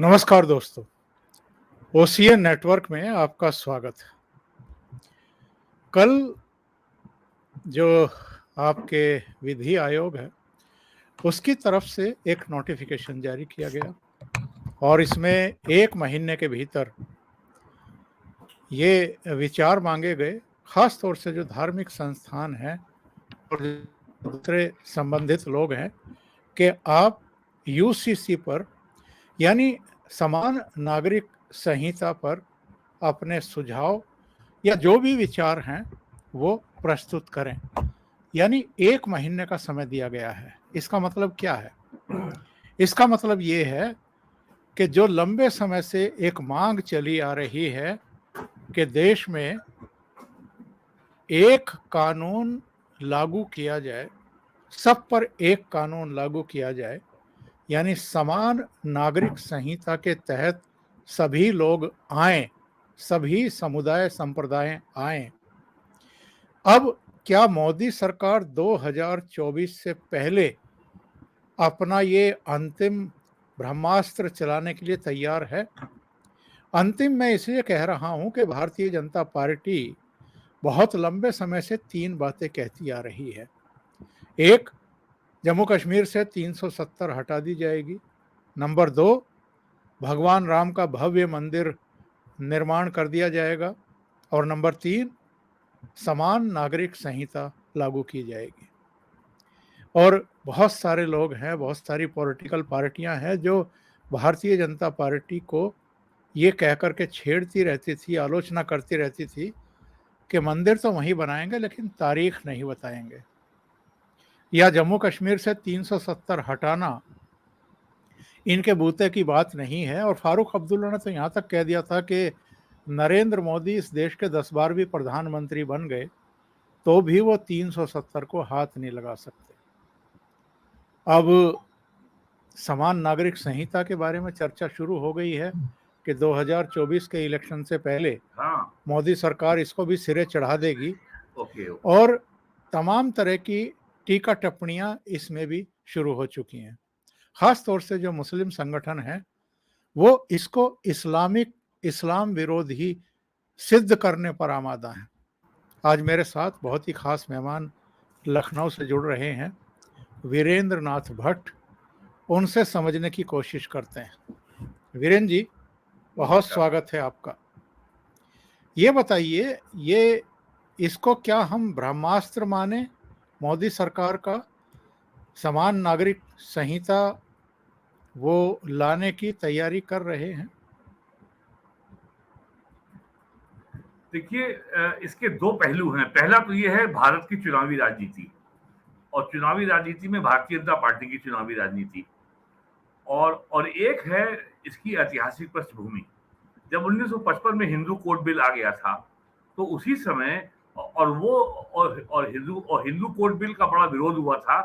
नमस्कार दोस्तों, OCN network में आपका स्वागत है। कल जो आपके विधि आयोग है, उसकी तरफ से एक नोटिफिकेशन जारी किया गया और इसमें 1 महीने के भीतर ये विचार मांगे गए, खास तौर से जो धार्मिक संस्थान हैं और दूसरे संबंधित लोग हैं कि आप यूसीसी पर यानी समान नागरिक संहिता पर अपने सुझाव या जो भी विचार हैं वो प्रस्तुत करें। यानी 1 महीने का समय दिया गया है। इसका मतलब क्या है? इसका मतलब ये है कि जो लंबे समय से एक मांग चली आ रही है कि देश में एक कानून लागू किया जाए, सब पर एक कानून लागू किया जाए, यानी समान नागरिक संहिता के तहत सभी लोग आएं, सभी समुदाय संप्रदाय आएं। अब क्या मोदी सरकार 2024 से पहले अपना ये अंतिम ब्रह्मास्त्र चलाने के लिए तैयार है? अंतिम मैं इसलिए कह रहा हूं कि भारतीय जनता पार्टी बहुत लंबे समय से 3 बातें कहती आ रही है। एक, जम्मू कश्मीर से 370 हटा दी जाएगी। नंबर 2, भगवान राम का भव्य मंदिर निर्माण कर दिया जाएगा। और नंबर 3, समान नागरिक संहिता लागू की जाएगी। और बहुत सारे लोग हैं, बहुत सारी पॉलिटिकल पार्टियां हैं जो भारतीय जनता पार्टी को ये कह कर के छेड़ती रहती थी, आलोचना करती रहती थी कि मंदिर तो वहीं बनाएंगे लेकिन तारीख नहीं बताएंगे, या जम्मू कश्मीर से 370 हटाना इनके बूते की बात नहीं है। और फारूक अब्दुल्ला ने तो यहाँ तक कह दिया था कि नरेंद्र मोदी इस देश के 10 बार भी प्रधानमंत्री बन गए तो भी वो 370 को हाथ नहीं लगा सकते। अब समान नागरिक संहिता के बारे में चर्चा शुरू हो गई है कि 2024 के इलेक्शन से पहले मोदी सरकार इसको भी सिरे चढ़ा देगी। और तमाम तरह की टीका टिप्पणियां इसमें भी शुरू हो चुकी हैं। खास तौर से जो मुस्लिम संगठन हैं वो इसको इस्लाम विरोधी सिद्ध करने पर आमादा हैं। आज मेरे साथ बहुत ही खास मेहमान लखनऊ से जुड़ रहे हैं, वीरेंद्र नाथ भट्ट। उनसे समझने की कोशिश करते हैं। वीरेंद्र जी, बहुत स्वागत है आपका। ये बताइए, ये इसको क्या हम ब्रह्मास्त्र माने मोदी सरकार का, समान नागरिक संहिता वो लाने की तैयारी कर रहे हैं? देखिए, इसके 2 पहलू हैं। पहला तो ये है भारत की चुनावी राजनीति, और चुनावी राजनीति में भारतीय जनता पार्टी की चुनावी राजनीति, और एक है इसकी ऐतिहासिक पृष्ठभूमि। जब 1955 में हिंदू कोड बिल आ गया था तो उसी समय और वो और हिंदू कोड बिल का बड़ा विरोध हुआ था।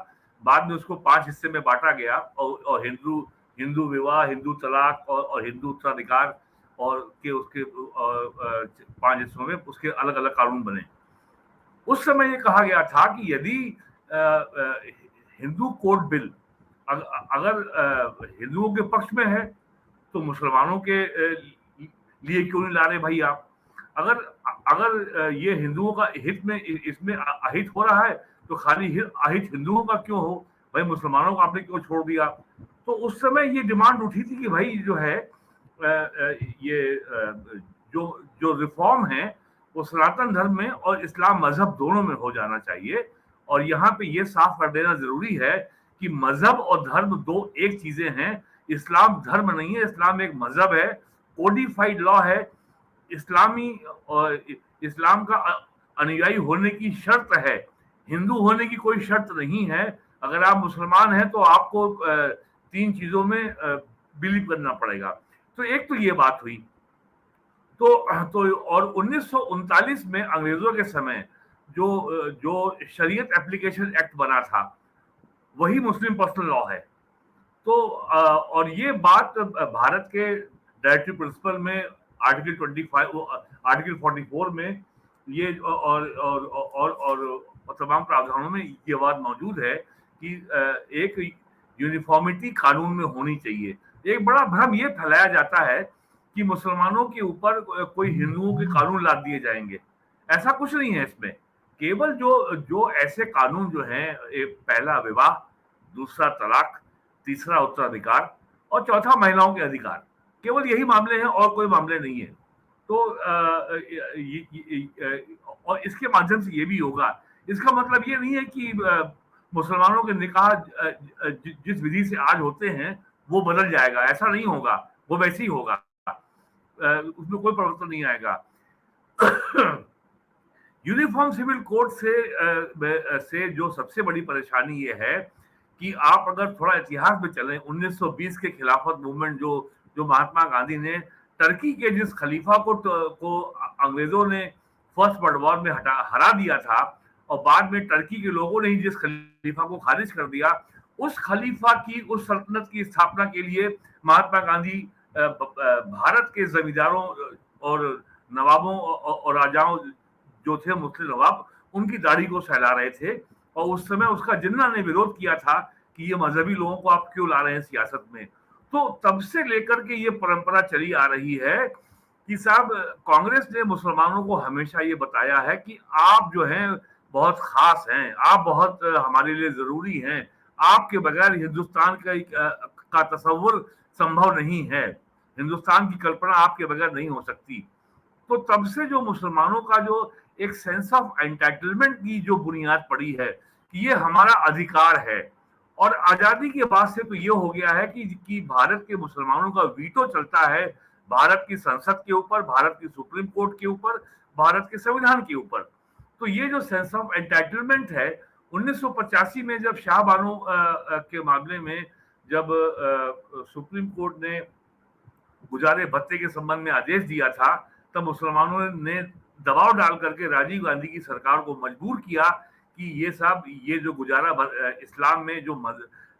बाद में उसको 5 हिस्से में बांटा गया और हिंदू विवाह, हिंदू तलाक और हिंदू उत्तराधिकार और के उसके 5 हिस्सों में उसके अलग अलग कानून बने। उस समय ये कहा गया था कि यदि हिंदू कोड बिल अगर हिंदुओं के पक्ष में है तो मुसलमानों के लिए क्यों नहीं ला रहे भाई आप? अगर अगर ये हिंदुओं का हित में इसमें अहित हो रहा है तो खाली अहित हिंदुओं का क्यों हो भाई, मुसलमानों को आपने क्यों छोड़ दिया? तो उस समय ये डिमांड उठी थी कि भाई जो है ये जो रिफॉर्म है वो सनातन धर्म में और इस्लाम मजहब दोनों में हो जाना चाहिए। और यहाँ पे ये साफ कर देना जरूरी है कि मजहब और धर्म 2 एक चीजें हैं। इस्लाम धर्म नहीं है, इस्लाम एक मजहब है, कोडिफाइड लॉ है। इस्लाम का अनुयायी होने की शर्त है, हिंदू होने की कोई शर्त नहीं है। अगर आप मुसलमान हैं तो आपको 3 चीजों में बिलीव करना पड़ेगा। तो एक तो ये बात हुई। तो और 1939 में अंग्रेजों के समय जो शरीयत एप्लीकेशन एक्ट बना था वही मुस्लिम पर्सनल लॉ है। तो और ये बात भारत के डायरेक्टिव प्रिंसिपल में आर्टिकल 44 में ये और तमाम प्रावधानों में ये बात मौजूद है कि एक यूनिफॉर्मिटी कानून में होनी चाहिए। एक बड़ा भ्रम ये फैलाया जाता है कि मुसलमानों के ऊपर कोई हिंदुओं के कानून लाद दिए जाएंगे। ऐसा कुछ नहीं है इसमें। केवल जो जो ऐसे कानून जो हैं, एक पहला विवाह, दूसरा तलाक, तीसरा उत्तराधिकार और चौथा महिलाओं के अधिकार, केवल यही मामले हैं और कोई मामले नहीं है। तो और इसके माध्यम से ये भी होगा। इसका मतलब ये नहीं है कि मुसलमानों के निकाह जिस विधि से आज होते हैं वो बदल जाएगा, ऐसा नहीं होगा, वो वैसे ही होगा, उसमें कोई परिवर्तन नहीं आएगा। यूनिफॉर्म सिविल कोड से जो सबसे बड़ी परेशानी ये है कि आप अगर थोड़ा इतिहास में चलें, 1920 के खिलाफत मूवमेंट जो जो महात्मा गांधी ने टर्की के जिस खलीफा को अंग्रेजों ने फर्स्ट वर्ल्ड वॉर में हरा दिया था, और बाद में टर्की के लोगों ने ही जिस खलीफा को खारिज कर दिया, उस खलीफा की, उस सल्तनत की स्थापना के लिए महात्मा गांधी भारत के जमींदारों और नवाबों और राजाओं जो थे, मुस्लिम नवाब, उनकी दाढ़ी को सहला रहे थे। और उस समय उसका जिन्ना ने विरोध किया था कि ये मजहबी लोगों को आप क्यों ला रहे हैं सियासत में। तो तब से लेकर के ये परंपरा चली आ रही है कि साहब, कांग्रेस ने मुसलमानों को हमेशा ये बताया है कि आप जो हैं बहुत खास हैं, आप बहुत हमारे लिए जरूरी हैं, आपके बगैर हिंदुस्तान का तस्वुर संभव नहीं है, हिंदुस्तान की कल्पना आपके बगैर नहीं हो सकती। तो तब से जो मुसलमानों का जो एक सेंस ऑफ एंटाइटलमेंट की जो बुनियाद पड़ी है कि ये हमारा अधिकार है, और आजादी के बाद से तो ये हो गया है कि भारत के मुसलमानों का वीटो चलता है भारत की संसद के ऊपर, भारत की सुप्रीम कोर्ट के ऊपर, भारत के संविधान के ऊपर। तो ये जो सेंस ऑफ एंटाइटलमेंट है, 1985 में जब शाह बानो के मामले में जब सुप्रीम कोर्ट ने गुजारे भत्ते के संबंध में आदेश दिया था, तब मुसलमानों ने दबाव डाल करके राजीव गांधी की सरकार को मजबूर किया कि ये साहब, ये जो गुजारा इस्लाम में जो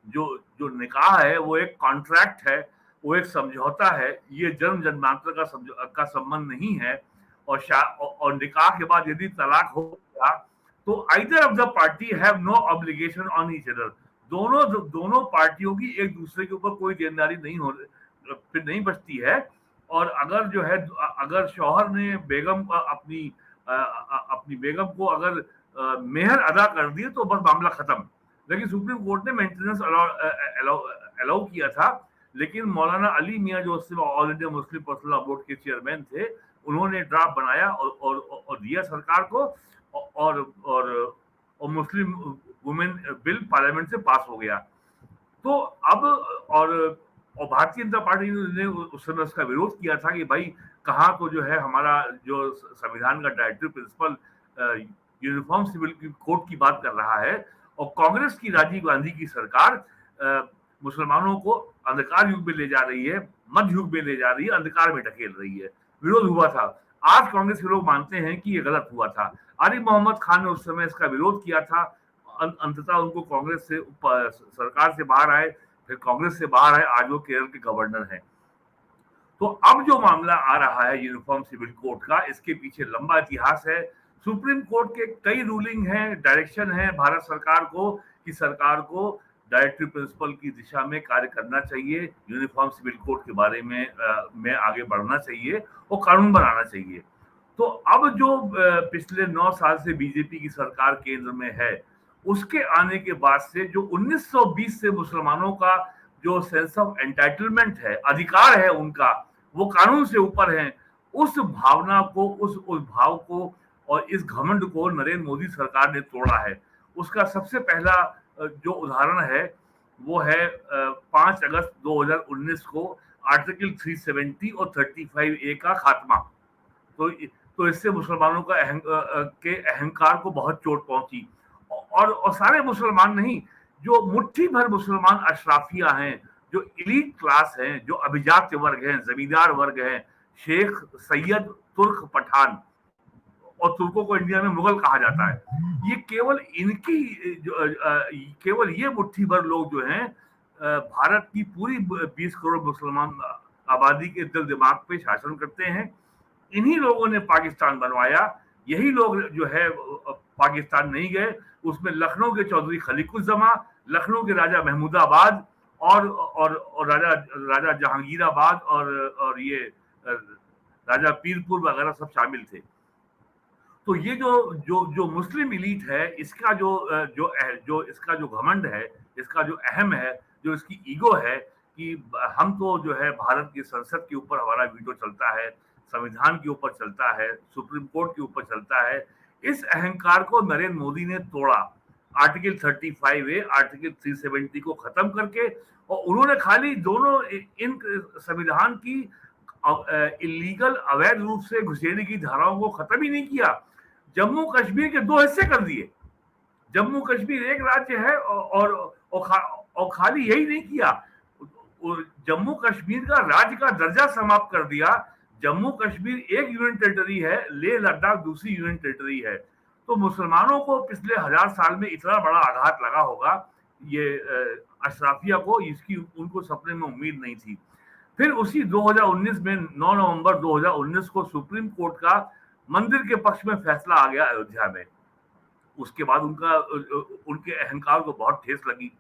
जो जो निकाह है वो एक कॉन्ट्रैक्ट है, वो एक समझौता है, ये जन्म जन्मांतर का संबंध नहीं है। और निकाह के बाद यदि तलाक हो गया तो either of the party have no obligation on each other, दोनों पार्टियों की एक दूसरे के ऊपर कोई देनदारी फिर नहीं बचती है। और अगर जो है, अगर शौहर ने बेगम अपनी बेगम को अगर मेहर अदा कर दी तो बस मामला खत्म। लेकिन सुप्रीम कोर्ट ने मेंटेनेंस अलाउ किया था, लेकिन मौलाना अली मियां जो उस समय all India Muslim personal law board के चेयरमैन थे, उन्होंने ड्राफ्ट बनाया और दिया सरकार को, और मुस्लिम वुमेन बिल पार्लियामेंट से पास हो गया। तो अब और भारतीय जनता पार्टी ने उस समय उसका विरोध किया था कि भाई कहाँ तो जो है हमारा जो संविधान का directive principle uniform civil code की बात कर रहा है, और कांग्रेस की राजीव गांधी की सरकार मुसलमानों को अंधकार युग में ले जा रही है, मध्य युग में ले जा रही है, अंधकार में ढकेल रही है। विरोध हुआ था। आज कांग्रेस के लोग मानते हैं कि ये गलत हुआ था। आरिफ मोहम्मद खान ने उस समय इसका विरोध किया था, अंततः उनको कांग्रेस से सरकार से बाहर आए, फिर कांग्रेस से बाहर आए, आज वो केरल के गवर्नर हैं। तो अब जो मामला आ रहा है यूनिफॉर्म सिविल कोड का, इसके पीछे लंबा इतिहास है। सुप्रीम कोर्ट के कई रूलिंग हैं, डायरेक्शन है भारत सरकार को कि सरकार को डायरेक्टिव प्रिंसिपल की दिशा में कार्य करना चाहिए, यूनिफॉर्म सिविल कोड के बारे में आगे बढ़ना चाहिए और कानून बनाना चाहिए। तो अब जो पिछले 9 साल से बीजेपी की सरकार केंद्र में है, उसके आने के बाद से जो 1920 से मुसलमानों का जो सेंस ऑफ एंटाइटलमेंट है, अधिकार है उनका, वो कानून से ऊपर है, उस भावना को, उस भाव को और इस घमंड को नरेंद्र मोदी सरकार ने तोड़ा है। उसका सबसे पहला जो उदाहरण है वो है 5 अगस्त 2019 को आर्टिकल 370 और 35A का खात्मा। तो इससे मुसलमानों का अहंकार को बहुत चोट पहुंची, और सारे मुसलमान नहीं, जो मुट्ठी भर मुसलमान अशराफिया हैं, जो इलीट क्लास हैं, जो अभिजात्य वर्ग हैं, जमींदार वर्ग हैं, शेख, सैयद, तुर्क, पठान, और तुर्कों को इंडिया में मुगल कहा जाता है, ये केवल ये मुट्ठी भर लोग जो हैं भारत की पूरी 20 करोड़ मुसलमान आबादी के दिल दिमाग पे शासन करते हैं। इन्हीं लोगों ने पाकिस्तान बनवाया। यही लोग जो है पाकिस्तान नहीं गए, उसमें लखनऊ के चौधरी खलीकुज्जमा, लखनऊ के राजा महमूदाबाद और राजा जहांगीराबाद और ये राजा पीरपुर वगैरह सब शामिल थे। तो ये जो जो जो मुस्लिम इलीट है, इसका जो इसका जो घमंड है, इसका जो अहम है, जो इसकी ईगो है कि हम तो जो है भारत की संसद के ऊपर हमारा वीटो चलता है, संविधान के ऊपर चलता है, सुप्रीम कोर्ट के ऊपर चलता है, इस अहंकार को नरेंद्र मोदी ने तोड़ा आर्टिकल 35A, आर्टिकल 370 को खत्म करके। और उन्होंने खाली दोनों इन संविधान की इलीगल अवैध रूप से घुसेड़ी की धाराओं को खत्म ही नहीं किया, जम्मू कश्मीर के 2 हिस्से कर दिए। जम्मू कश्मीर एक राज्य है और खाली यही नहीं किया, जम्मू कश्मीर का राज्य का दर्जा समाप्त कर दिया। जम्मू कश्मीर एक यूनियन टेरिटरी है, लेह लद्दाख दूसरी यूनियन टेरिटरी है। तो मुसलमानों को पिछले 1000 साल में इतना बड़ा आघात लगा होगा ये अशराफिया को, इसकी उनको सपने में उम्मीद नहीं थी। फिर उसी 2019 में 9 नवंबर 2019 को सुप्रीम कोर्ट का मंदिर के पक्ष में फैसला आ गया अयोध्या में। उसके बाद उनके अहंकार को बहुत ठेस लगी।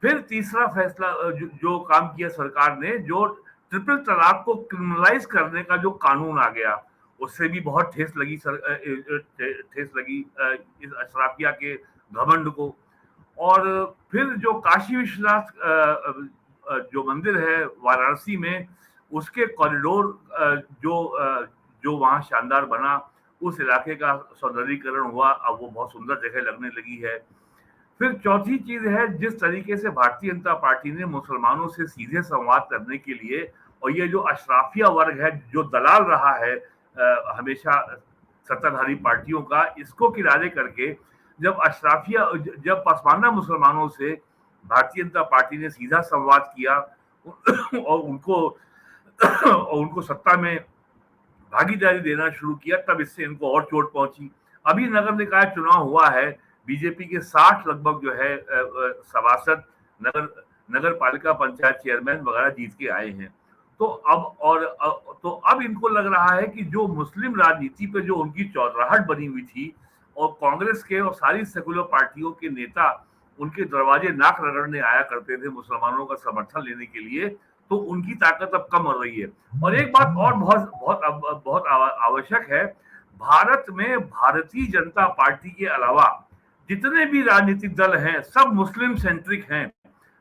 फिर तीसरा फैसला जो काम किया सरकार ने, जो ट्रिपल तलाक को क्रिमिनलाइज करने का जो कानून आ गया, उससे भी बहुत ठेस लगी इस अशराफिया के घमंड को। और फिर जो काशी विश्वनाथ जो मंदिर है वाराणसी में, उसके कॉरिडोर जो वहां शानदार बना, उस इलाके का सौंदर्यीकरण हुआ, अब वो बहुत सुंदर जगह लगने लगी है। फिर चौथी चीज है, जिस तरीके से भारतीय जनता पार्टी ने मुसलमानों से सीधे संवाद करने के लिए, और ये जो अशराफिया वर्ग है जो दलाल रहा है हमेशा सत्ताधारी पार्टियों का, इसको किनारे करके जब पसमानदा मुसलमानों से भारतीय जनता पार्टी ने सीधा संवाद किया और उनको सत्ता में भागीदारी देना शुरू किया, तब इससे इनको और चोट पहुंची। अभी नगर निकाय चुनाव हुआ है, बीजेपी के 60 लगभग जो है सभासद नगर पालिका पंचायत चेयरमैन वगैरह जीत के आए हैं। तो अब इनको लग रहा है कि जो मुस्लिम राजनीति पे जो उनकी चौधराहट बनी हुई थी, और कांग्रेस के और सारी सेकुलर पार्टियों के नेता उनके दरवाजे नाक रगड़ने आया करते थे मुसलमानों का समर्थन लेने के लिए, तो उनकी ताकत अब कम हो रही है। और एक बात और बहुत आवश्यक है, भारत में भारतीय जनता पार्टी के अलावा जितने भी राजनीतिक दल हैं, सब मुस्लिम सेंट्रिक हैं,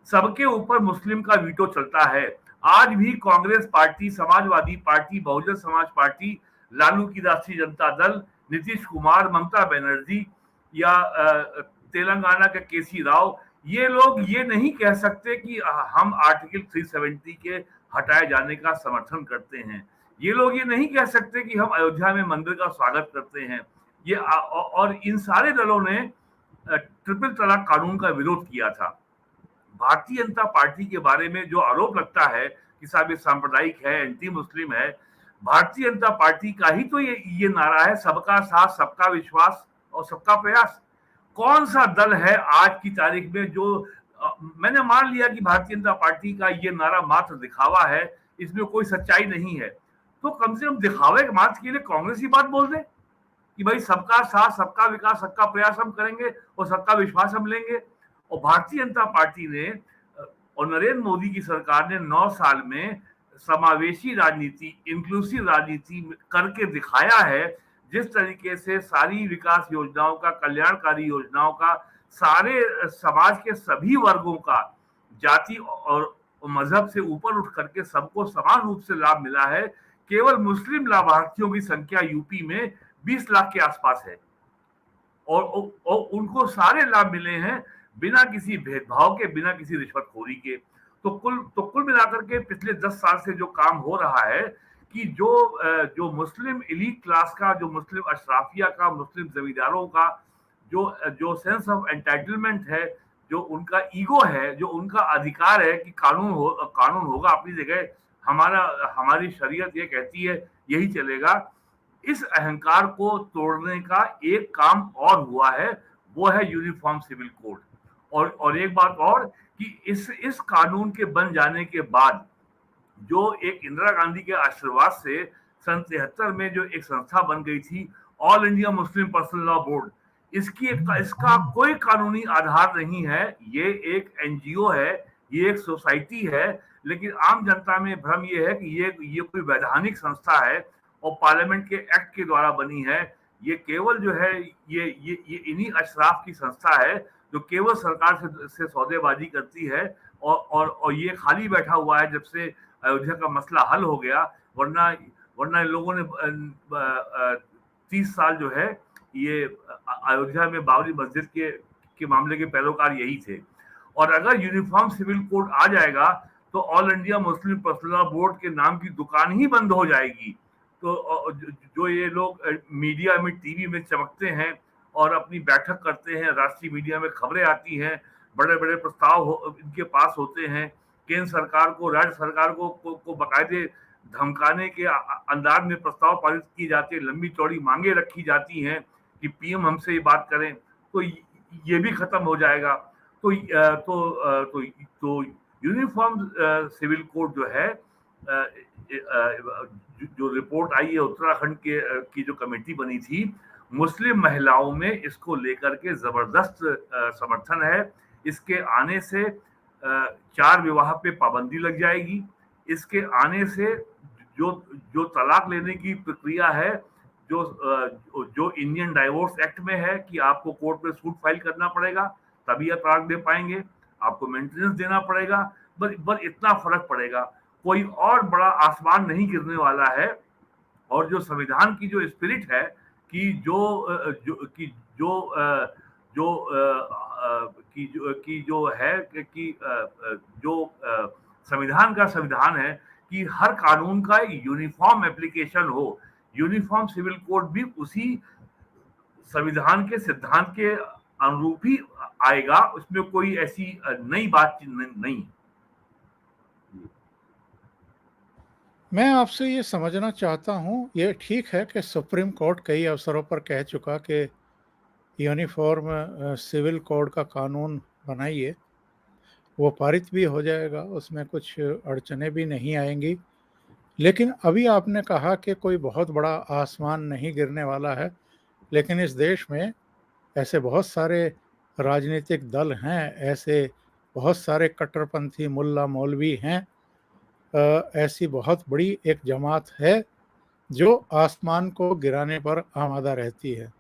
सबके ऊपर मुस्लिम का वीटो चलता है। आज भी Congress party, Samajwadi party, Bahujan Samaj party, Lalu की राष्ट्रीय जनता दल, नीतीश कुमार, ममता बनर्जी या तेलंगाना के केसी राव, ये लोग ये नहीं कह सकते कि हम आर्टिकल 370 के हटाए जाने का समर्थन करते हैं। ये लोग ये नहीं कह सकते कि हम अयोध्या में मंदिर का स्वागत करते हैं। ये और इन सारे दलों ने ट्रिपल तलाक कानून का विरोध किया था। भारतीय जनता पार्टी के बारे में जो आरोप लगता है कि साहब ये सांप्रदायिक है, एंटी मुस्लिम है, भारतीय जनता पार्टी का ही तो ये नारा है, सबका साथ, सबका विश्वास और सबका प्रयास। कौन सा दल है आज की तारीख में जो मैंने मान लिया कि भारतीय जनता पार्टी का ये नारा मात्र दिखावा है, इसमें कोई सच्चाई नहीं है, तो कम से कम दिखावे के मात्र के लिए कांग्रेस ही बात बोल दे कि भाई सबका साथ, सबका विकास, सबका प्रयास हम करेंगे और सबका विश्वास हम लेंगे। और भारतीय जनता पार्टी ने और नरेंद्र मोदी की सरकार ने 9 साल में समावेशी राजनीति, इंक्लूसिव राजनीति करके दिखाया है। जिस तरीके से सारी विकास योजनाओं का, कल्याणकारी योजनाओं का, सारे समाज के सभी वर्गों का, जाति और मजहब से ऊपर उठ करके सबको समान रूप से लाभ मिला है। केवल मुस्लिम लाभार्थियों की संख्या यूपी में 20 लाख के आसपास है और उनको सारे लाभ मिले हैं बिना किसी भेदभाव के, बिना किसी रिश्वतखोरी के। तो कुल मिलाकर के पिछले 10 साल से जो काम हो रहा है कि जो मुस्लिम एलीट क्लास का, जो मुस्लिम अशराफिया का, मुस्लिम जमींदारों का जो सेंस ऑफ एंटाइटलमेंट है, जो उनका ईगो है, जो उनका अधिकार है कि कानून होगा अपनी जगह, हमारी शरीयत ये कहती है, यही चलेगा, इस अहंकार को तोड़ने का एक काम और हुआ है, वो है यूनिफॉर्म सिविल कोड। और एक बात और कि इस कानून के बन जाने के बाद जो एक इंदिरा गांधी के आशीर्वाद से सन 73 में जो एक संस्था बन गई थी, all India Muslim personal law board, इसका कोई कानूनी आधार नहीं है। ये एक एनजीओ है, ये एक सोसाइटी है, लेकिन आम जनता में भ्रम ये है कि ये कोई वैधानिक संस्था है और पार्लियामेंट के एक्ट के द्वारा बनी है। ये केवल जो है ये इन्हीं अशराफ की संस्था है जो केवल सरकार से सौदेबाजी करती है, और ये खाली बैठा हुआ है जब से अयोध्या का मसला हल हो गया। वरना वरना इन लोगों ने 30 साल जो है ये अयोध्या में बाबरी मस्जिद के मामले के पैरोकार यही थे। और अगर यूनिफॉर्म सिविल कोड आ जाएगा तो all India Muslim personal law board के नाम की दुकान ही बंद हो जाएगी। तो जो ये लोग मीडिया में, टीवी में चमकते हैं और अपनी बैठक करते हैं, राष्ट्रीय मीडिया में खबरें आती हैं, बड़े बड़े प्रस्ताव इनके पास होते हैं, केंद्र सरकार को, राज्य सरकार को बाकायदे धमकाने के अंदाज में प्रस्ताव पारित किए जाते हैं, लंबी चौड़ी मांगे रखी जाती हैं कि पीएम हमसे ये बात करें, तो ये भी खत्म हो जाएगा। तो यूनिफॉर्म सिविल कोड जो है, जो रिपोर्ट आई है उत्तराखंड की जो कमेटी बनी थी, मुस्लिम महिलाओं में इसको लेकर के जबरदस्त समर्थन है। इसके आने से 4 विवाह पे पाबंदी लग जाएगी। इसके आने से जो तलाक लेने की प्रक्रिया है, जो इंडियन डाइवोर्स एक्ट में है कि आपको कोर्ट में सूट फाइल करना पड़ेगा तभी आप तलाक दे पाएंगे, आपको मेंटेनेंस देना पड़ेगा, बस इतना फर्क पड़ेगा, कोई और बड़ा आसमान नहीं गिरने वाला है। और जो संविधान की जो स्पिरिट है कि जो संविधान का संविधान है कि हर कानून का यूनिफॉर्म एप्लीकेशन हो, यूनिफॉर्म सिविल कोड भी उसी संविधान के सिद्धांत के अनुरूप ही आएगा, उसमें कोई ऐसी नई बात नहीं। मैं आपसे ये समझना चाहता हूँ, ये ठीक है कि सुप्रीम कोर्ट कई अवसरों पर कह चुका कि यूनिफॉर्म सिविल कोड का कानून बनाइए, वो पारित भी हो जाएगा, उसमें कुछ अड़चनें भी नहीं आएंगी। लेकिन अभी आपने कहा कि कोई बहुत बड़ा आसमान नहीं गिरने वाला है, लेकिन इस देश में ऐसे बहुत सारे राजनीतिक दल हैं, ऐसे बहुत सारे कट्टरपंथी मुल्ला मौलवी हैं, ऐसी बहुत बड़ी एक जमात है जो आसमान को गिराने पर आमादा रहती है।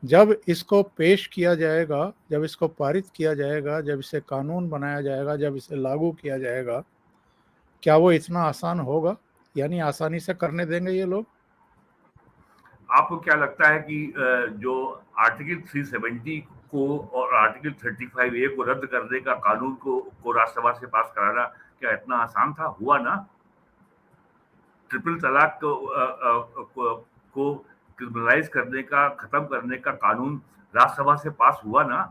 जब इसको पेश किया जाएगा, जब इसको पारित किया जाएगा, जब इसे कानून बनाया जाएगा, जब इसे लागू किया जाएगा, क्या वो इतना आसान होगा? यानी आसानी से करने देंगे ये लोग? आपको क्या लगता है कि जो आर्टिकल 370 को और आर्टिकल 35A को रद्द करने का कानून को राज्यसभा से पास कराना क्या इतना आसान था? हुआ ना। ट्रिपल तलाक को क्रिमिनलाइज करने का, खत्म करने का कानून राज्यसभा से पास हुआ ना।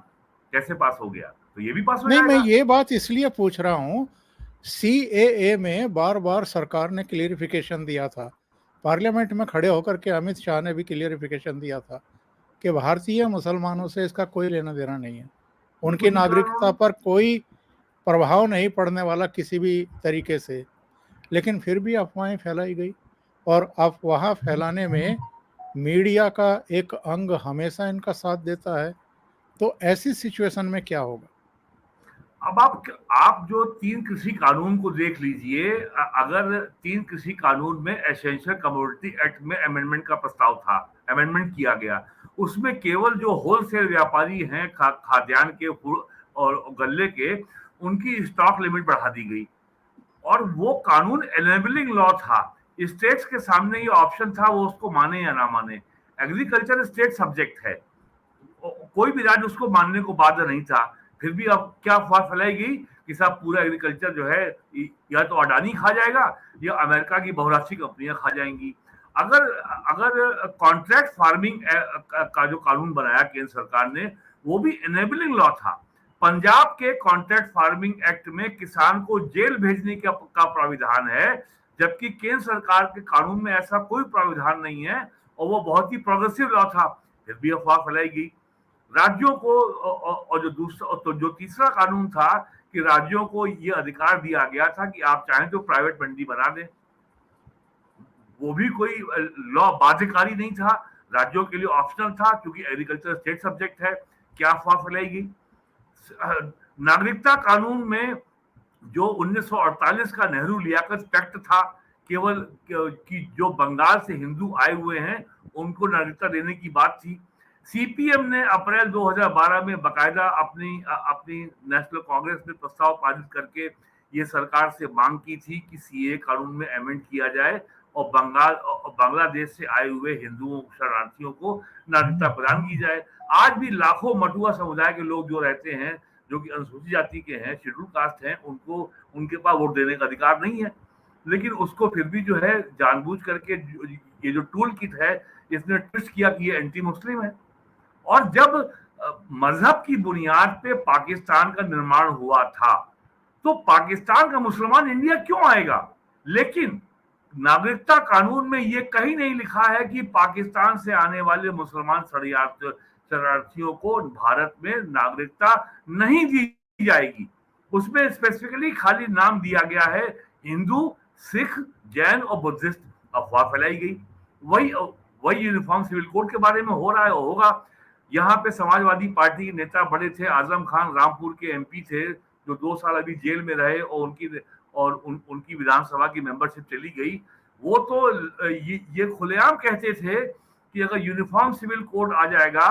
कैसे पास हो गया? तो ये भी पास हो नहीं, जाएगा। मैं ये बात इसलिए पूछ रहा हूँ, CAA में बार बार सरकार ने क्लियरिफिकेशन दिया था, पार्लियामेंट में खड़े होकर के अमित शाह ने भी क्लियरिफिकेशन दिया था कि भारतीय मुसलमानों से इसका कोई लेना देना नहीं है, उनकी नागरिकता पर कोई प्रभाव नहीं पड़ने वाला किसी भी तरीके से। लेकिन फिर भी अफवाहें फैलाई गई, और अफवाह फैलाने में मीडिया का एक अंग हमेशा इनका साथ देता है। तो ऐसी सिचुएशन में क्या होगा? अब आप जो 3 कृषि कानून को देख लीजिए। अगर 3 कृषि कानून में एसेंशियल कमोडिटी एक्ट में अमेंडमेंट का प्रस्ताव था, अमेंडमेंट किया गया, उसमें केवल जो होलसेल व्यापारी हैं खाद्यान्न के और गल्ले के, उनकी स्टॉक लिमिट बढ़ा दी गई। और वो कानून एनेबलिंग लॉ था, स्टेट्स के सामने ये ऑप्शन था, वो उसको माने या ना माने। एग्रीकल्चर स्टेट सब्जेक्ट है, कोई भी राज्य उसको मानने को बाध्य नहीं था। फिर भी अब क्या अफवाह फैलाई गई कि साहब पूरा एग्रीकल्चर जो है या तो अडानी खा जाएगा या अमेरिका की बहुराष्ट्रीय कंपनियां खा जाएंगी। अगर कॉन्ट्रैक्ट फार्मिंग का जो कानून बनाया केंद्र सरकार ने, वो भी एनेबलिंग लॉ था। पंजाब के कॉन्ट्रैक्ट फार्मिंग एक्ट में किसान को जेल भेजने का प्राविधान है, जबकि केंद्र सरकार के कानून में ऐसा कोई प्राविधान नहीं है, और वो बहुत ही प्रोग्रेसिव लॉ था। फिर भी अफवाह फैलाई गई। राज्यों को, और जो तीसरा कानून था कि राज्यों को ये अधिकार दिया गया था कि आप चाहें तो प्राइवेट मंडी बना दें, वो भी कोई लॉ बाध्यकारी नहीं था, राज्यों के लिए ऑप्शनल था, क्योंकि एग्रीकल्चर स्टेट सब्जेक्ट है। क्या अफवाह फैलाई गई। नागरिकता कानून में जो 1948 का नेहरू लियाकत पैक्ट था, केवल कि जो बंगाल से हिंदू आए हुए हैं उनको नागरिकता देने की बात थी। सीपीएम ने अप्रैल 2012 में बकायदा अपनी नेशनल कांग्रेस में प्रस्ताव पारित करके ये सरकार से मांग की थी कि सीए कानून में अमेंड किया जाए और बांग्लादेश से आए हुए हिंदुओं शरणार्थियों को नागरिकता प्रदान की जाए। आज भी लाखों मटुआ समुदाय के लोग जो रहते हैं, जो कि अनुसूचित जाति के हैं, शेड्यूल कास्ट हैं, उनको उनके पास वोट देने का अधिकार नहीं है। लेकिन उसको फिर भी जो है जानबूझ करके ये जो टूल किट है इसने ट्विस्ट किया कि ये एंटी मुस्लिम है। और जब मजहब की बुनियाद पे पाकिस्तान का निर्माण हुआ था तो पाकिस्तान का मुसलमान इंडिया क्यों आएगा? लेकिन नागरिकता कानून में ये कहीं नहीं लिखा है कि पाकिस्तान से आने वाले मुसलमान शरणार्थियों को भारत में नागरिकता नहीं दी जाएगी। उसमें स्पेसिफिकली खाली नाम दिया गया है हिंदू, सिख, जैन और बुद्धिस्ट। अफवाह फैलाई गई। वही यूनिफॉर्म सिविल कोड के बारे में हो रहा है और होगा। यहाँ पे समाजवादी पार्टी के नेता बड़े थे, आजम खान रामपुर के एमपी थे जो 2 साल अभी जेल में रहे और उनकी विधानसभा की मेंबरशिप चली गई। वो तो ये खुलेआम कहते थे कि अगर यूनिफॉर्म सिविल कोड आ जाएगा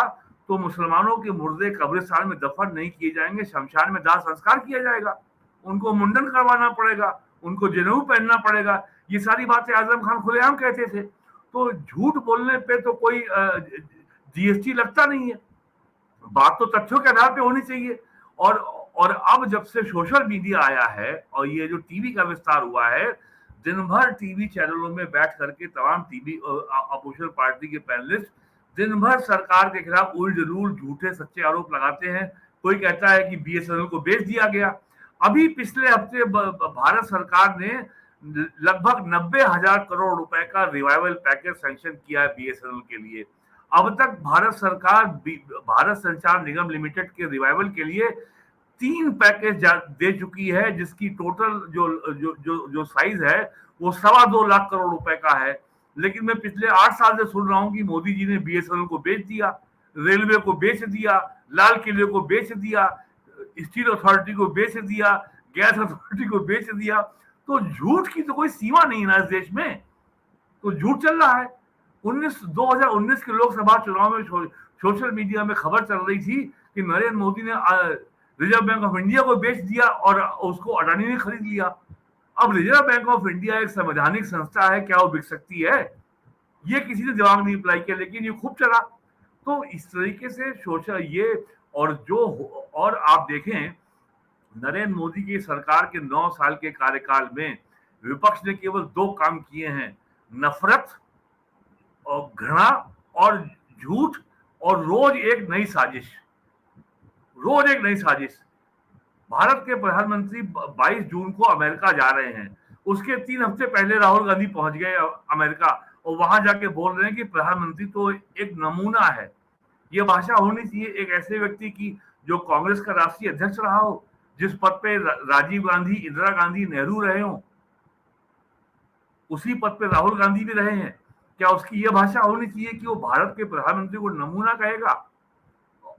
तो मुसलमानों के मुर्दे कब्रिस्तान में दफन नहीं किए जाएंगे, शमशान में दाह संस्कार किया जाएगा, उनको मुंडन करवाना पड़ेगा, उनको जनेऊ पहनना पड़ेगा। ये सारी बातें आजम खान खुलेआम कहते थे। तो झूठ बोलने पे तो कोई जीएसटी लगता नहीं है। बात तो तथ्यों के आधार पे होनी चाहिए। और अब जब से सोशल मीडिया आया है और ये जो टीवी का विस्तार हुआ है, दिन भर टीवी चैनलों में बैठ करके तमाम टीवी अपोजिशन पार्टी के पैनलिस्ट दिन भर सरकार के खिलाफ उल्ट झूठे सच्चे आरोप लगाते हैं। कोई कहता है कि बीएसएनएल को बेच दिया गया। अभी पिछले हफ्ते भारत सरकार ने लगभग 90,000 करोड़ रुपए का रिवाइवल पैकेज सैंक्शन किया है बीएसएनएल के लिए। अब तक भारत सरकार भारत संचार निगम लिमिटेड के रिवाइवल के लिए 3 पैकेज दे चुकी है, जिसकी टोटल जो साइज है वो 2.25 लाख करोड़ रुपए का है। लेकिन मैं पिछले 8 साल से सुन रहा हूं कि मोदी जी ने बीएसएनएल को बेच दिया, रेलवे को बेच दिया, लाल किले को बेच दिया, स्टील अथॉरिटी को बेच दिया, गैस अथॉरिटी को बेच दिया। तो झूठ की तो कोई सीमा नहीं ना इस देश में, तो झूठ चल रहा है। 2019 के लोकसभा चुनाव में सोशल मीडिया में खबर चल रही थी कि नरेंद्र मोदी ने रिजर्व बैंक ऑफ इंडिया को बेच दिया और उसको अडानी ने खरीद लिया। अब रिजर्व बैंक ऑफ इंडिया एक संवैधानिक संस्था है, क्या वो बिक सकती है? ये किसी ने दिमाग नहीं अप्लाई किया, लेकिन ये खूब चला। तो इस तरीके से सोचा ये। और आप देखें, नरेंद्र मोदी की सरकार के 9 साल के कार्यकाल में विपक्ष ने केवल 2 काम किए हैं, नफरत और घृणा और झूठ, और रोज एक नई साजिश। भारत के प्रधानमंत्री 22 जून को अमेरिका जा रहे हैं। उसके 3 हफ्ते पहले राहुल गांधी पहुंच गए अमेरिका और वहां जाके बोल रहे हैं कि प्रधानमंत्री तो एक नमूना है। ये भाषा होनी चाहिए एक ऐसे व्यक्ति की जो कांग्रेस का राष्ट्रीय अध्यक्ष रहा हो, जिस पद पे राजीव गांधी, इंदिरा गांधी, नेहरू रहे हो, उसी पद पे राहुल गांधी भी रहे हैं। क्या उसकी यह भाषा होनी चाहिए कि वो भारत के प्रधानमंत्री को नमूना कहेगा?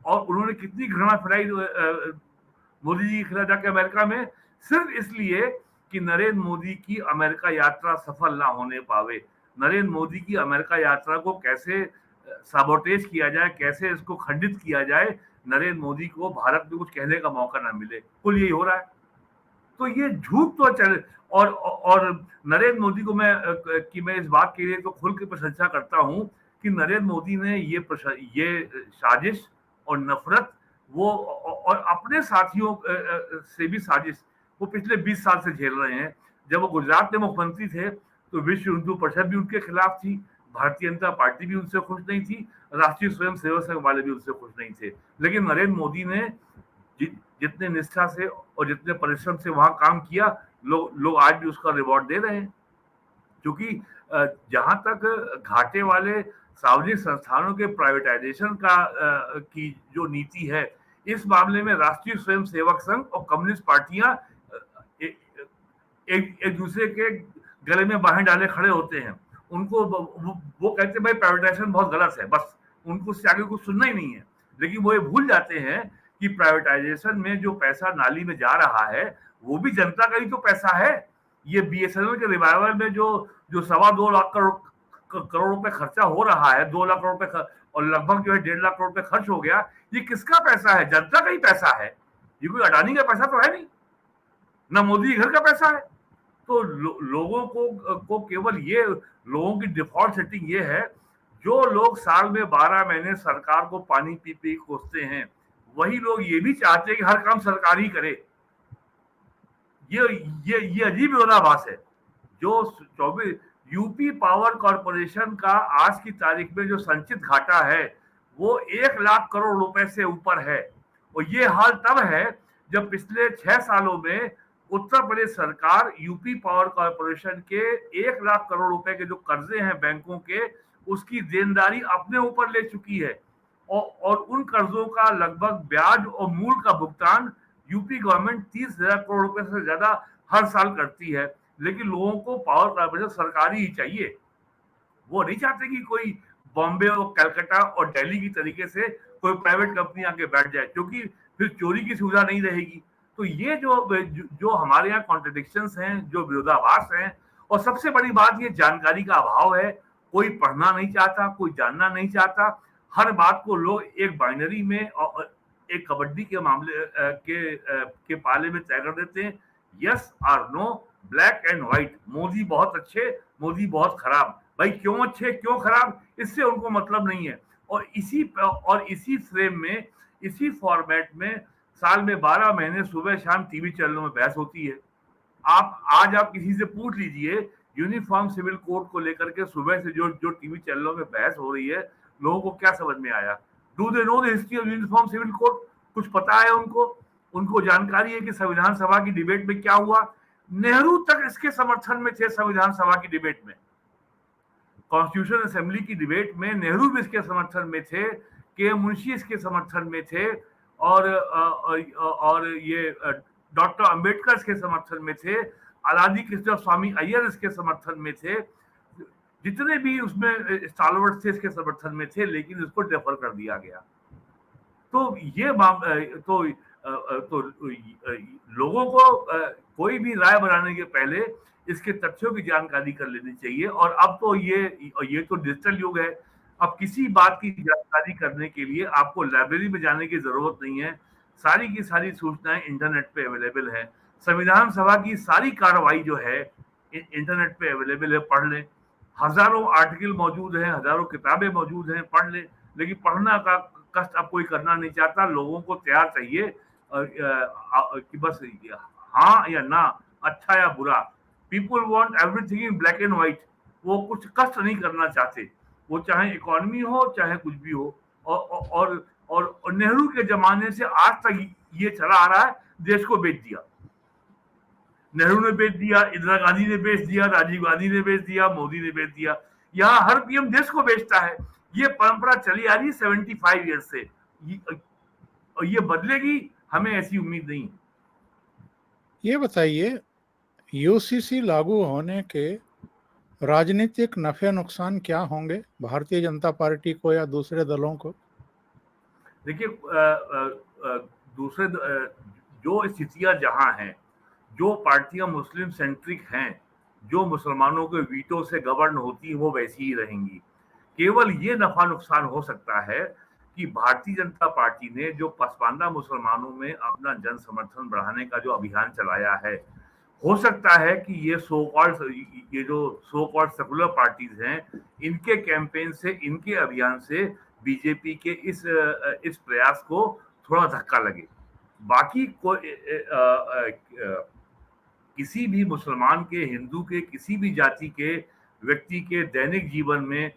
और उन्होंने कितनी घृणा फैलाई मोदी जी के खिलाफ जाके अमेरिका में, सिर्फ इसलिए कि नरेंद्र मोदी की अमेरिका यात्रा सफल ना होने पावे। नरेंद्र मोदी की अमेरिका यात्रा को कैसे साबोटेज किया जाए, कैसे इसको खंडित किया जाए, नरेंद्र मोदी को भारत में कुछ कहने का मौका ना मिले, कुल यही हो रहा है। तो ये झूठ तो चले। और नरेंद्र मोदी को मैं इस बात के लिए तो खुल के प्रशंसा करता हूं कि नरेंद्र मोदी ने ये साजिश और नफरत वो और अपने साथियों से भी साजिश वो पिछले 20 साल से झेल रहे हैं। जब वो गुजरात में मुख्यमंत्री थे तो विश्व हिंदू परिषद भी उनके खिलाफ थी, भारतीय जनता पार्टी भी उनसे खुश नहीं थी, राष्ट्रीय स्वयं सेवक संघ वाले भी उनसे खुश नहीं थे। लेकिन नरेंद्र मोदी ने जितने निष्ठा से और जितने परिश्रम से वहां काम किया, लोग आज भी उसका रिवॉर्ड दे रहे हैं। क्योंकि जहां तक घाटे वाले सार्वजनिक संस्थानों के प्राइवेटाइजेशन की जो नीति है, इस मामले में राष्ट्रीय स्वयं सेवक संघ और कम्युनिस्ट पार्टियां एक दूसरे के गले में बाहें डाले खड़े होते हैं। उनको वो कहते हैं भाई प्राइवेटाइजेशन बहुत गलत है, बस उनको उससे आगे कुछ सुनना ही नहीं है। लेकिन वो ये भूल जाते हैं कि प्राइवेटाइजेशन में जो पैसा नाली में जा रहा है वो भी जनता का ही तो पैसा है। ये बीएसएनएल के रिवाइवल में जो जो 2.25 लाख करोड़ रुपए खर्चा हो रहा है, 2 लाख करोड़ रुपए और लगभग जो है 1.5 लाख करोड़ रुपए खर्च हो गया, ये किसका पैसा है? जनता का ही पैसा है। ये कोई अडानी का पैसा तो है नहीं, ना मोदी घर का पैसा है। तो लोगों को केवल ये, लोगों की डिफॉल्ट सेटिंग ये है, जो लोग साल में 12 महीने सरकार को पानी पी पी कोसते हैं, वही लोग ये भी चाहते हैं कि हर काम सरकार ही करे। ये अजीब विरोधाभास है। जो 24 यूपी पावर कॉर्पोरेशन का आज की तारीख में जो संचित घाटा है वो 1 लाख करोड़ रुपए से ऊपर है। और ये हाल तब है जब पिछले 6 सालों में उत्तर प्रदेश सरकार यूपी पावर कॉर्पोरेशन के 1 लाख करोड़ रुपए के जो कर्जे हैं बैंकों के, उसकी देनदारी अपने ऊपर ले चुकी है। और उन कर्जों का लगभग ब्याज और मूल का भुगतान यूपी गवर्नमेंट 30,000 करोड़ रुपए से ज्यादा हर साल करती है। लेकिन लोगों को पावर कॉर्पोरेशन सरकारी ही चाहिए। वो नहीं चाहते कि कोई बॉम्बे और कलकत्ता और दिल्ली की तरीके से कोई प्राइवेट कंपनी आके बैठ जाए, क्योंकि फिर चोरी की सुविधा नहीं रहेगी। तो ये जो हमारे यहाँ कॉन्ट्रडिक्शंस हैं, जो विरोधाभास हैं, और सबसे बड़ी बात ये जानकारी का अभाव है। कोई पढ़ना नहीं चाहता, कोई जानना नहीं चाहता। हर बात को लोग एक बाइनरी में और एक कबड्डी के मामले के पाले में तय कर देते हैं, यस और no, black and white. Modi बहुत अच्छे, मोदी बहुत खराब। भाई क्यों अच्छे क्यों खराब, इससे उनको मतलब नहीं है। और इसी फ्रेम में, इसी फॉर्मेट में साल में 12 महीने सुबह शाम टीवी चैनलों में बहस होती है। आज आप किसी से पूछ लीजिए यूनिफॉर्म सिविल कोड को लेकर के सुबह से जो टीवी चैनलों में बहस हो रही है, लोगों को क्या समझ में आया? Do they know the history of uniform civil code? कुछ पता है उनको जानकारी है कि संविधान सभा की डिबेट में क्या हुआ? नेहरू तक इसके समर्थन में थे। संविधान सभा की डिबेट में, कॉन्स्टिट्यूशन असेंबली की डिबेट में नेहरू भी इसके समर्थन में थे, के मुंशी इसके समर्थन में थे, और ये डॉक्टर अंबेडकर इसके समर्थन में थे, अलादी कृष्ण स्वामी अय्यर इसके समर्थन में थे, जितने भी उसमें स्टालवर्ड थे इसके समर्थन में थे, लेकिन इसको डेफर कर दिया गया। तो ये लोगों को कोई भी राय बनाने के पहले इसके तथ्यों की जानकारी कर लेनी चाहिए। और अब तो ये तो डिजिटल युग है। अब किसी बात की जानकारी करने के लिए आपको लाइब्रेरी में जाने की जरूरत नहीं है। सारी की सारी सूचनाएं इंटरनेट पे अवेलेबल है। संविधान सभा की सारी कार्रवाई जो है इंटरनेट पे अवेलेबल है, पढ़ लें। हजारों आर्टिकल मौजूद हैं, हजारों किताबें मौजूद हैं, पढ़ लें। लेकिन पढ़ना का कष्ट अब कोई करना नहीं चाहता। लोगों को तैयार चाहिए कि बस हाँ या ना, अच्छा या बुरा। People want everything in black and white. वो कुछ कष्ट नहीं करना चाहते, वो चाहे इकोनॉमी हो चाहे कुछ भी हो। और नेहरू के जमाने से आज तक ये चला आ रहा है। देश को बेच दिया, नेहरू ने बेच दिया, इंदिरा गांधी ने बेच दिया, राजीव गांधी ने बेच दिया, मोदी ने बेच दिया। यहाँ हर पीएम देश को बेचता है। ये परंपरा चली आ रही है 75 ईयर से। ये बदलेगी, हमें ऐसी उम्मीद नहीं। ये बताइए, यूसीसी लागू होने के राजनीतिक नफे नुकसान क्या होंगे भारतीय जनता पार्टी को या दूसरे दलों को? देखिए, दूसरे जो स्थितियां जहां हैं, जो पार्टियां मुस्लिम सेंट्रिक हैं, जो मुसलमानों के वीटो से गवर्न होती है, वो वैसी ही रहेंगी। केवल ये नफा नुकसान हो सकता है कि भारतीय जनता पार्टी ने जो पसमानदा मुसलमानों में अपना जन समर्थन बढ़ाने का जो अभियान चलाया है, हो सकता है कि ये जो सो कॉल्ड सेकुलर पार्टीज हैं, इनके कैंपेन से, इनके अभियान से बीजेपी के इस प्रयास को थोड़ा धक्का लगे। बाकी किसी भी मुसलमान के, हिंदू के, किसी भी जाति के व्यक्ति के दैनिक जीवन में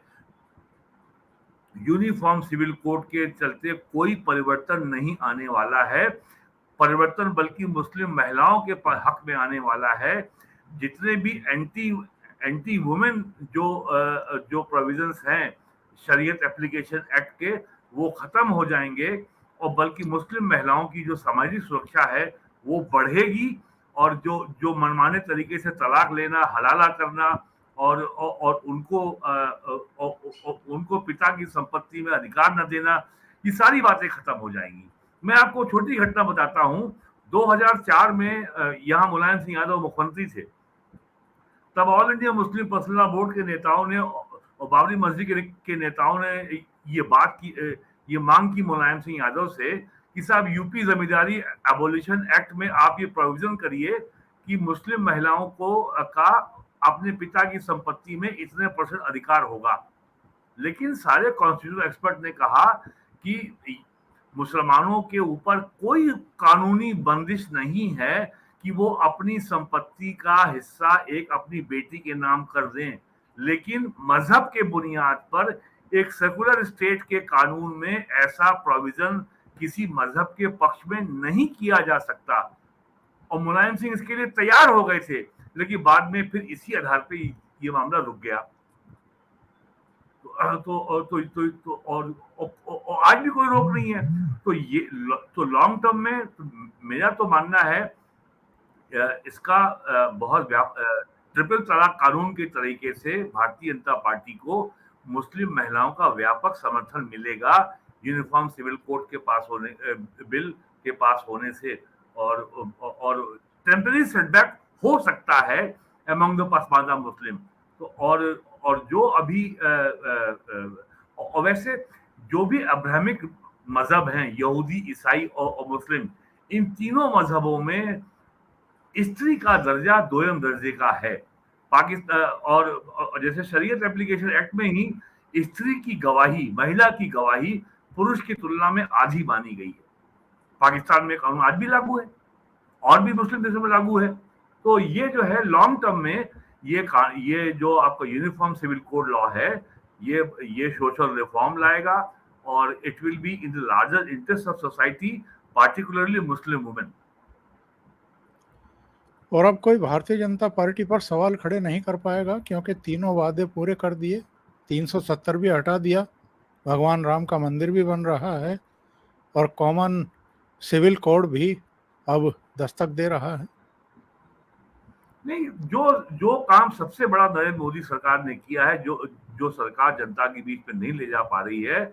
यूनिफॉर्म सिविल कोड के चलते कोई परिवर्तन नहीं आने वाला है। परिवर्तन बल्कि मुस्लिम महिलाओं के हक में आने वाला है। जितने भी एंटी वुमेन जो प्रोविजंस हैं शरीयत एप्लीकेशन एक्ट के, वो खत्म हो जाएंगे। और बल्कि मुस्लिम महिलाओं की जो सामाजिक सुरक्षा है वो बढ़ेगी। और जो मनमाने तरीके से तलाक लेना, हलाला करना और उनको पिता की संपत्ति में अधिकार न देना, ये सारी बातें खत्म हो जाएंगी। मैं आपको छोटी घटना बताता हूं। 2004 में यहाँ मुलायम सिंह यादव मुख्यमंत्री थे, तब all India Muslim personal law board के नेताओं ने और बाबरी मस्जिद के नेताओं ने ये मांग की मुलायम सिंह यादव से कि साहब यूपी जमींदारी एबोलिशन एक्ट में आप ये प्रोविजन करिए कि मुस्लिम महिलाओं का अपने पिता की संपत्ति में इतने % अधिकार होगा। लेकिन सारे कॉन्स्टिट्यूशनल एक्सपर्ट ने कहा कि मुसलमानों के ऊपर कोई कानूनी बंदिश नहीं है कि वो अपनी संपत्ति का हिस्सा एक अपनी बेटी के नाम कर दें, लेकिन मजहब के बुनियाद पर एक सेकुलर स्टेट के कानून में ऐसा प्रोविजन किसी मजहब के पक्ष में नहीं किया जा सकता। और मुलायम सिंह इसके लिए तैयार हो गए थे, लेकिन बाद में फिर इसी आधार पे ये मामला रुक गया। और आज भी कोई रोक नहीं है। तो ये तो लॉन्ग टर्म में मेरा तो मानना है इसका बहुत ट्रिपल तलाक कानून के तरीके से भारतीय जनता पार्टी को मुस्लिम महिलाओं का व्यापक समर्थन मिलेगा यूनिफॉर्म सिविल कोड के पास होने बिल के पास होने से, और टेम्पररी सेटबैक हो सकता है अमंग द पसमानदा मुस्लिम। तो और जो अभी और वैसे जो भी अब्राहमिक मजहब हैं, यहूदी, ईसाई और मुस्लिम, इन तीनों मजहबों में स्त्री का दर्जा दोयम दर्जे का है। पाकिस्तान और जैसे शरीयत एप्लीकेशन एक्ट में ही स्त्री की गवाही, महिला की गवाही पुरुष की तुलना में आधी मानी गई है। पाकिस्तान में कानून आज भी लागू है और भी मुस्लिम देशों में लागू है। तो ये जो है लॉन्ग टर्म में ये जो आपका यूनिफॉर्म सिविल कोड लॉ है, ये सोशल रिफॉर्म लाएगा और it will be in the larger interest of society, particularly Muslim women. और अब कोई भारतीय जनता पार्टी पर सवाल खड़े नहीं कर पाएगा, क्योंकि तीनों वादे पूरे कर दिए, 370 भी हटा दिया, भगवान राम का मंदिर भी बन रहा है और कॉमन सिविल कोड भी अब दस्तक दे रहा है। नहीं, जो काम सबसे बड़ा नरेंद्र मोदी सरकार ने किया है, जो सरकार जनता के बीच में नहीं ले जा पा रही है,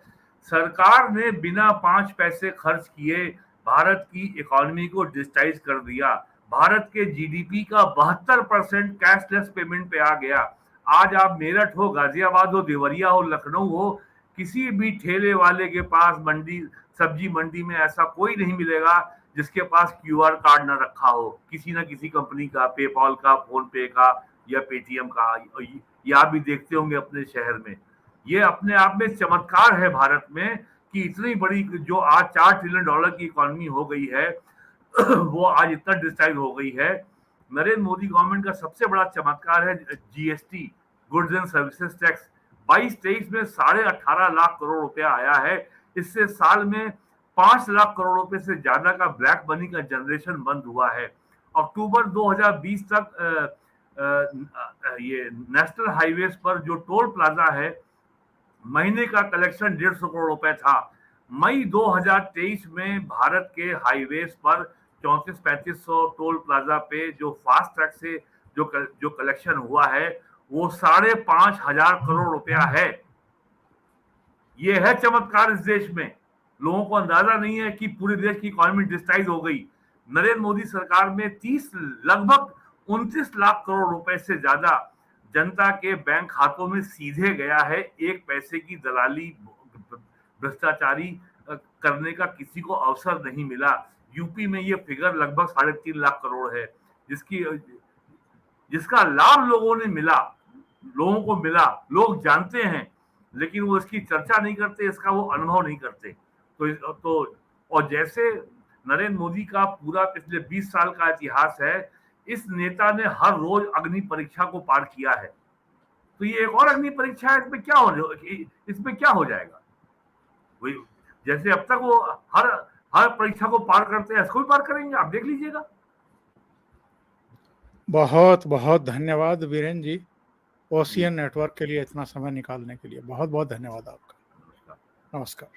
सरकार ने बिना 5 पैसे खर्च किए भारत की इकोनॉमी को डिजिटाइज कर दिया। भारत के जीडीपी का 72% कैशलेस पेमेंट पे आ गया। आज आप मेरठ हो, गाजियाबाद हो, देवरिया हो, लखनऊ हो, किसी भी ठेले वाले के पास सब्जी मंडी में ऐसा कोई नहीं मिलेगा जिसके पास क्यूआर कार्ड ना रखा हो, किसी ना किसी कंपनी का, पेपॉल का, फोन पे का या पेटीएम का। या आप भी देखते होंगे अपने शहर में। ये अपने आप में चमत्कार है भारत में कि इतनी बड़ी जो आज $4 ट्रिलियन की इकोनॉमी हो गई है वो आज इतना डिजिटाइज हो गई है। नरेंद्र मोदी गवर्नमेंट का सबसे बड़ा चमत्कार है GST, goods and services tax. 22-23 में 18.5 लाख करोड़ रुपया आया है। इससे साल में 5 लाख करोड़ रुपए से ज्यादा का ब्लैक मनी का जनरेशन बंद हुआ है। अक्टूबर 2020 तक ये नेशनल हाईवेज पर जो टोल प्लाजा है, महीने का कलेक्शन 150 करोड़ रुपए था। मई 2023 में भारत के हाईवेज पर 3400-3500 टोल प्लाजा पे जो फास्ट ट्रैक से जो कलेक्शन हुआ है वो 5,500 करोड़ रुपया है। ये है चमत्कार इस देश में। लोगों को अंदाजा नहीं है कि पूरे देश की इकोनॉमी डिजिटाइज हो गई। नरेंद्र मोदी सरकार में लगभग 29 लाख करोड़ रुपए से ज्यादा जनता के बैंक खातों में सीधे गया है। 1 पैसे की दलाली, भ्रष्टाचारी करने का किसी को अवसर नहीं मिला। यूपी में ये फिगर लगभग 3.5 लाख करोड़ है, जिसका लाभ लोगों को मिला, लोग जानते हैं, लेकिन वो इसकी चर्चा नहीं करते, इसका वो अनुभव नहीं करते। तो और जैसे नरेंद्र मोदी का पूरा पिछले 20 साल का इतिहास है, इस नेता ने हर रोज अग्नि परीक्षा को पार किया है। तो ये एक और अग्नि परीक्षा है। इसमें क्या हो जाएगा? वही जैसे अब तक वो हर परीक्षा को पार करते हैं, इसको भी पार करेंगे, आप देख लीजिएगा। बहुत बहुत धन्यवाद वीरेन जी, ओशियन नेटवर्क के लिए इतना समय निकालने के लिए बहुत बहुत धन्यवाद आपका। नमस्कार।